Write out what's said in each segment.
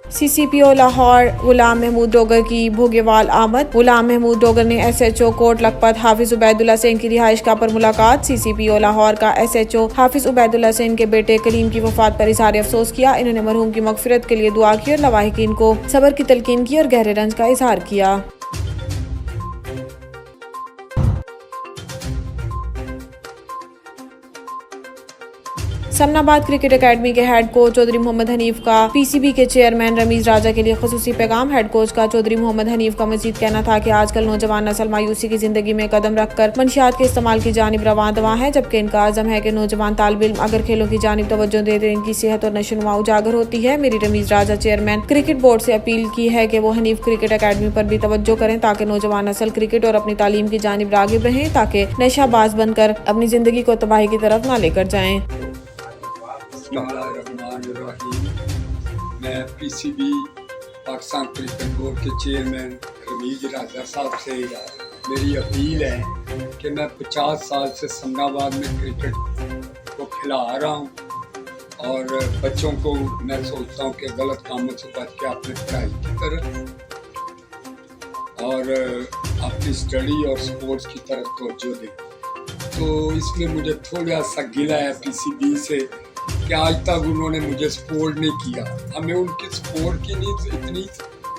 CCPO Lahore गुलाम महमूद डोगर की भोगेवाल आमद। गुलाम महमूद डोगर ने SHO कोट लखपत हाफिज उबैदुल्ला सेन की रिहाइशगाह पर मुलाकात। CCPO लाहौर का SHO हाफिज उबैदुल्ला सेन के बेटे कलीम की वफात पर इजहार अफसोस किया। इन्होंने मरहूम की मगफिरत के लिए दुआ की और लवाहिकीन को सब्र की तलकीन की और गहरे रंज का इजहार किया। समनाबाद क्रिकेट एकेडमी के हेड कोच चौधरी मोहम्मद हनीफ का PCB के चेयरमैन रमीज राजा के लिए खुसूसी पैगाम। हेड कोच का चौधरी मोहम्मद हनीफ का मजीद कहना था कि आजकल नौजवान नस्ल मायूसी की जिंदगी में कदम रखकर मंशियात के इस्तेमाल की जानिब रवां दवां है, जबकि इनका आज़म है कि नौजवान तालिब इल्म अगर खेलों की जानिब तवज्जो दे तो इनकी सेहत और नशोनुमा उजागर होती है। मेरी रमीज राजा चेयरमैन क्रिकेट बोर्ड से अपील की है कि वो हनीफ क्रिकेट एकेडमी पर भी तवज्जो करें ताकि नौजवान नस्ल क्रिकेट और अपनी तालीम की जानिब रागिब रहें, ताकि नशाबाज बनकर अपनी जिंदगी को तबाही की तरफ न लेकर जाएं। मैं PCB पाकिस्तान क्रिकेट बोर्ड के चेयरमैन रमीज राजा साहब से मेरी अपील है कि मैं 50 साल से समनाबाद में क्रिकेट को खिला रहा हूँ और बच्चों को मैं सोचता हूँ कि गलत कामों से बच के अपने पढ़ाई की तरफ और अपनी स्टडी और स्पोर्ट्स की तरफ तवज्जो दें। तो इसमें मुझे थोड़ा सा गिला है PCB से कि आज तक उन्होंने मुझे सपोर्ट नहीं किया। हमें उनकी सपोर्ट की नहीं इतनी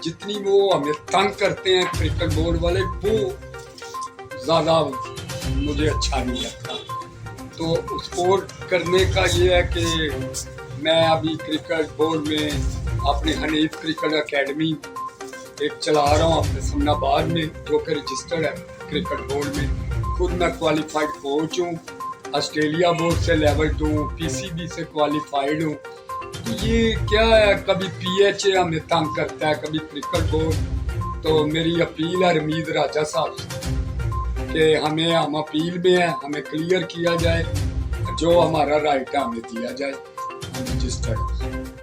जितनी वो हमें तंग करते हैं क्रिकेट बोर्ड वाले, वो ज़्यादा मुझे अच्छा नहीं लगता। तो सपोर्ट करने का ये है कि मैं अभी क्रिकेट बोर्ड में अपने हनीफ क्रिकेट एकेडमी एक चला रहा हूँ अपने समनाबाद में, जो कि रजिस्टर्ड है क्रिकेट बोर्ड में। खुद मैं क्वालिफाइड कोच हूँ, ऑस्ट्रेलिया बोर्ड से लेवल 2, PCB से क्वालिफाइड हूँ। तो ये क्या है, कभी PHA हमें तंग करता है, कभी क्रिकेट बोर्ड। तो मेरी अपील है रमीज राजा साहब से कि हम अपील में हैं, हमें क्लियर किया जाए, जो हमारा राइट है हमें दिया जाए, हम रजिस्टर्ड।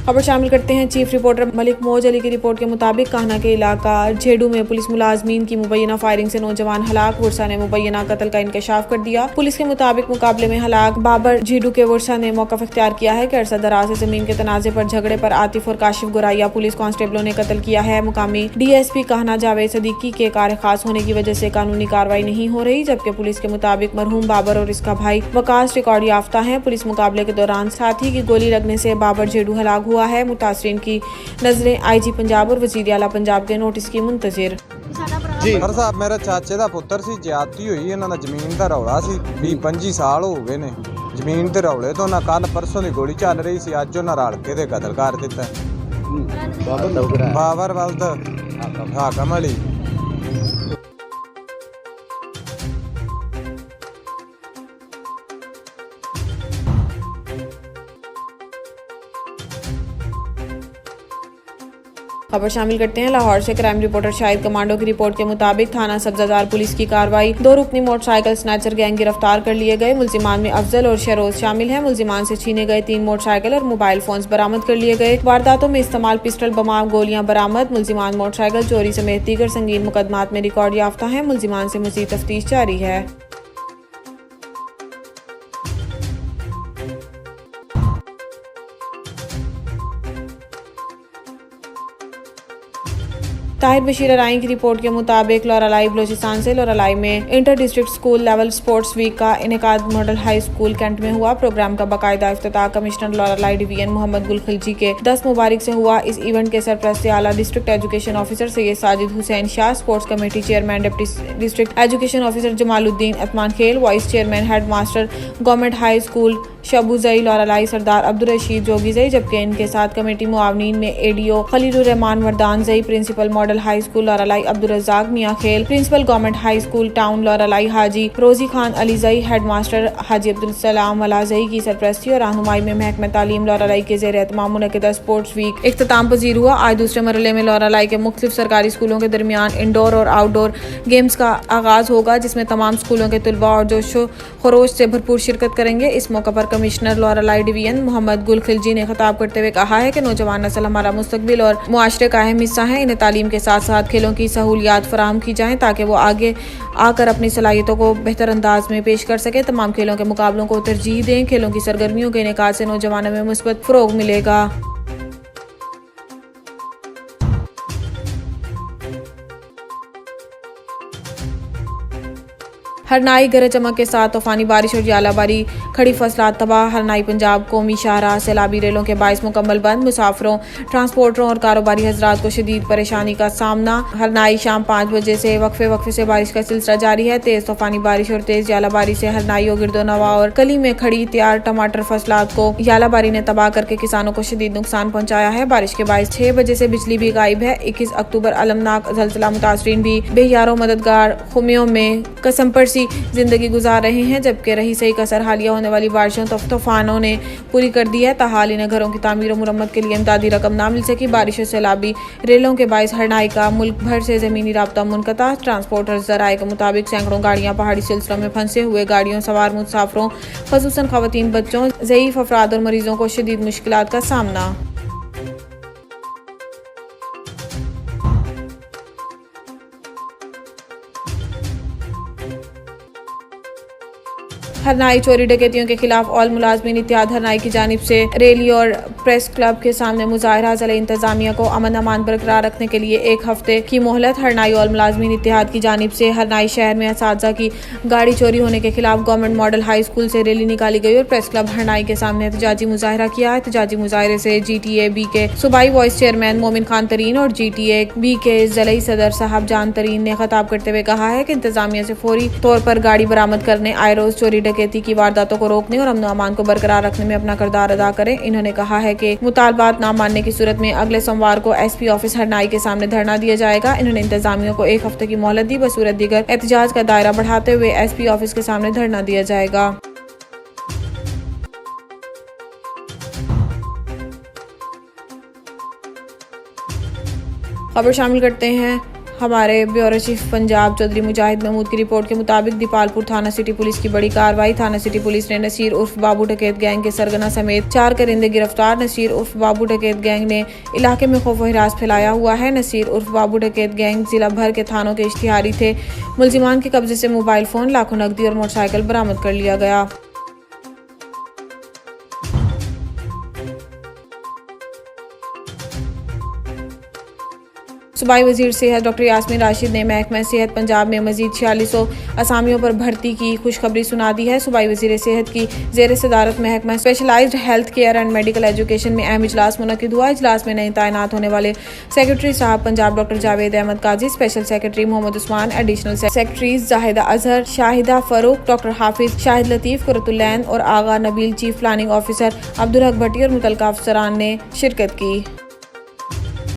खबर शामिल करते हैं चीफ रिपोर्टर मलिक मौज अली की रिपोर्ट के मुताबिक कान्हा के इलाका झेडू में पुलिस मुलाजमीन की मुबैना फायरिंग से नौजवान हलाक। वर्षा ने मुबैना कत्ल का इंकशाफ कर दिया। पुलिस के मुताबिक मुकाबले में हलाक बाबर झेडू के वर्षा ने मौक़िफ़ इख्तियार किया है कि अरसा दराज से जमीन के तनाजे पर झगड़े पर आतिफ और काशिफ गुराइया पुलिस कांस्टेबलों ने कत्ल किया है। मुकामी DSP कान्हा जावेद सदीकी के कार खास होने की वजह से कानूनी कार्रवाई नहीं हो रही, जबकि पुलिस के मुताबिक मरहूम बाबर और इसका भाई वकास रिकॉर्ड याफ्ता है। पुलिस मुकाबले के दौरान साथी की गोली लगने से बाबर झेडू हलाक हुआ है। मुतासरीन की नजरें IG पंजाब और वज़ीर आला पंजाब के नोटिस की मुंतजिर। जी सर साहब, मेरे चाचे ਦਾ ਪੁੱਤਰ ਸੀ, ਜ਼ਿਆਦਤੀ ਹੋਈ ਇਹਨਾਂ ਦਾ, ਜ਼ਮੀਨ ਦਾ ਰੌਲਾ ਸੀ। 20-25 ਸਾਲ ਹੋ ਗਏ ਨੇ ਜ਼ਮੀਨ ਦੇ ਰੌਲੇ ਤੋਂ। ਨਾ ਕੱਲ ਪਰਸੋਂ ਦੀ ਗੋਲੀ ਚੱਲ ਰਹੀ ਸੀ, ਅੱਜ ਉਹਨਾਂ ਰਲ ਕੇ ਤੇ ਕਤਲ ਕਰ ਦਿੱਤਾ। ਬਾਬਰ ਵਲਦ ਹਾਕਮ ਅਲੀ। खबर शामिल करते हैं लाहौर से क्राइम रिपोर्टर शाहिद कमांडो की रिपोर्ट के मुताबिक थाना सब्जाजार पुलिस की कार्रवाई। 2 रुकनी मोटरसाइकिल स्नैचर गैंग गिरफ्तार कर लिए गए। मुल्जिमान में अफजल और शरोज शामिल हैं। मुल्जिमान से छीने गए 3 मोटरसाइकिल और मोबाइल फोन्स बरामद कर लिए गए। वारदातों में इस्तेमाल पिस्टल, बम, गोलियां बरामद। मुल्जिमान मोटरसाइकिल चोरी समेत दीगर संगीन मुकदमात में रिकॉर्ड याफ्ता है। मुल्जिमान से मज़ीद तफ्तीश जारी है। ताहिर बशीर अराई की रिपोर्ट के मुताबिक लौरालाई बलोचिस्तान से लौरालाई में inter district school level sports week का इनेकाद मॉडल हाई स्कूल कैंट में हुआ। प्रोग्राम का बाकायदा इफ्तिताह कमिश्नर लौरालाई डिवीजन मोहम्मद गुल खिलजी के 10 मुबारक से हुआ। इस इवेंट के सरपरस्ती आला district education officer Syed Sajid Hussain Shah, sports committee chairman deputy district education officer Jamaluddin Atman Khel, vice chairman head master government high school Shabuzai Loralai Sardar Abdul Rashid जोगीजई, जबकि इनके साथ कमेटी मुआवनीन में ADO Khalilur Rahman Wardan Zai, principal model high school Loralai Abdul Razzaq Mian Khel, principal government high school town Loralai Haji Rozi Khan Alizai, head master Haji Abdul Salam Walazai की सरपरस्ती और रहनुमाई में महकमा तालीम लौरालाई के ज़ेर एहतमाम मुनक़िदा स्पोर्ट्स वीक इख्तिताम पजीर हुआ। आज दूसरे मरहले में लौरालाई के मुख्तलिफ सरकारी स्कूलों के दरमियान इंडोर और आउटडोर गेम्स का आगाज होगा, जिसमें तमाम स्कूलों के तलबा और जोशो खरोश से भरपूर शिरकत करेंगे। इस मौका पर कमिश्नर लौरालाई डिवीजन मोहम्मद गुल खिलजी ने खिताब करते हुए कहा है कि नौजवान नस्ल हमारा मुस्तकबिल और मुआशरे का अहम हिस्सा है। इन्हें तालीम के साथ साथ खेलों की सहूलियात फराहम की जाएं ताकि वो आगे आकर अपनी सलाहियतों को बेहतर अंदाज में पेश कर सके। तमाम खेलों के मुकाबलों को तरजीह दें। खेलों की सरगर्मियों के इनेकाद से नौजवानों में मुस्बत फ़रोग मिलेगा। हरनाई गरज चमक के साथ तूफानी बारिश और आलाबारी, खड़ी फसलात तबाह। हरनाई पंजाब कौमी शाहराह सैलाबी रेलों के बाइस मुकम्मल बंद। मुसाफिरों, ट्रांसपोर्टरों और कारोबारी हजरात को शदीद परेशानी का सामना। हरनाई शाम 5 बजे से वक्फे से बारिश का सिलसिला जारी है। तेज तूफानी बारिश और तेज यालाबारी से हरनाई और गिरदोनवा और कली में खड़ी तैयार टमाटर फसलात को यालाबारी ने तबाह करके किसानों को शदीद नुकसान पहुँचाया है। बारिश के बायस 6 बजे से बिजली भी गायब है। 21 अक्टूबर अलमनाक जलजला मुतासरीन भी बेयारो मददगार खुमियों में कसम परसी जिंदगी गुजार रहे हैं, जबकि रही सही कसर हालिया होने वाली बारिशों तूफानों ने पूरी कर दी है। ताहाल इन्हें घरों की तामीर और मुरम्मत के लिए इमदादी रकम ना मिल सकी। बारिशों से सैलाबी रेलों के बायस हरनाई का मुल्क भर से जमीनी राब्ता मुनक़ता। ट्रांसपोर्टर ज़राए के मुताबिक सैकड़ों गाड़ियां पहाड़ी सिलसिलों में फंसे हुए गाड़ियों सवार मुसाफिरों, ख़ुसूसन ख़वातीन, बच्चों, ज़ईफ़ अफराद और मरीजों को शदीद मुश्किलात का सामना। हरनाई चोरी डकैतियों के खिलाफ ऑल मुलाजमीन इत्तेहाद हरनाई की जानिब से रैली और प्रेस क्लब के सामने मुजाहरा। ज़िला इंतजामिया को अमन अमान बरकरार रखने के लिए 1 हफ्ते की मोहलत। हरनाई ऑल मुलाजमीन इत्तेहाद की जानिब से हरनाई शहर में असातिज़ा की गाड़ी चोरी होने के खिलाफ गवर्नमेंट मॉडल हाई स्कूल से रैली निकाली गई और प्रेस क्लब हरनाई के सामने एहतजाजी मुजाहरा किया। एहतजाजी मुजाहरे से GTA-B के सूबाई वाइस चेयरमैन मोमिन खान तरीन और GTA-B के ज़िलाई सदर साहब जान तरीन ने खिताब करते हुए कहा है कि इंतजामिया से फौरी तौर पर गाड़ी बरामद करने, आए रोज चोरी डकैती की वारदातों को रोकने और अमन अमान को बरकरार रखने में अपना किरदार अदा करें। इन्होंने कहा है कि मुतालबात ना मानने की सूरत में अगले सोमवार को SP ऑफिस हरनाई के सामने धरना दिया जाएगा। इन्होंने इंतजामिया को 1 हफ्ते की मोहलत दी। बसूरत दीगर एहतजाज का दायरा बढ़ाते हुए SP ऑफिस के सामने धरना दिया जाएगा। खबर शामिल करते हैं हमारे ब्यूरो चीफ पंजाब चौधरी मुजाहिद महमूद की रिपोर्ट के मुताबिक दीपालपुर थाना सिटी पुलिस की बड़ी कार्रवाई। थाना सिटी पुलिस ने नसीर उर्फ बाबू डकैत गैंग के सरगना समेत 4 करिंदे गिरफ्तार। नसीर उर्फ बाबू डकैत गैंग ने इलाके में खौफ व हिरास फैलाया हुआ है। नसीर उर्फ बाबू डकैत गैंग जिला भर के थानों के इश्तिहारी थे। मुलजिमान के कब्जे से मोबाइल फोन, लाखों नकदी और मोटरसाइकिल बरामद कर लिया गया। सूबाई वजीर सेहत डॉक्टर यास्मीन राशिद ने महकमा सेहत पंजाब में मजीद 4600 असामियों पर भर्ती की खुशखबरी सुना दी है। सूबाई वजीर सेहत की ज़ेर सदारत महकमा specialised health care and medical education में अहम इजलास मुनक़िद हुआ। इजलास में नए तैनात होने वाले सेक्रेटरी साहब Punjab doctor Javed Ahmed Qazi, special secretary Mohammad Usman, additional secretaries Zahida Azhar, Shahida Farooq, doctor Hafiz, Shahid Latif, Qurratulain और Agha Nabeel, chief planning officer Abdul Haq Bhatti और मुतल्लिक़ अफसरान ने शिरकत की।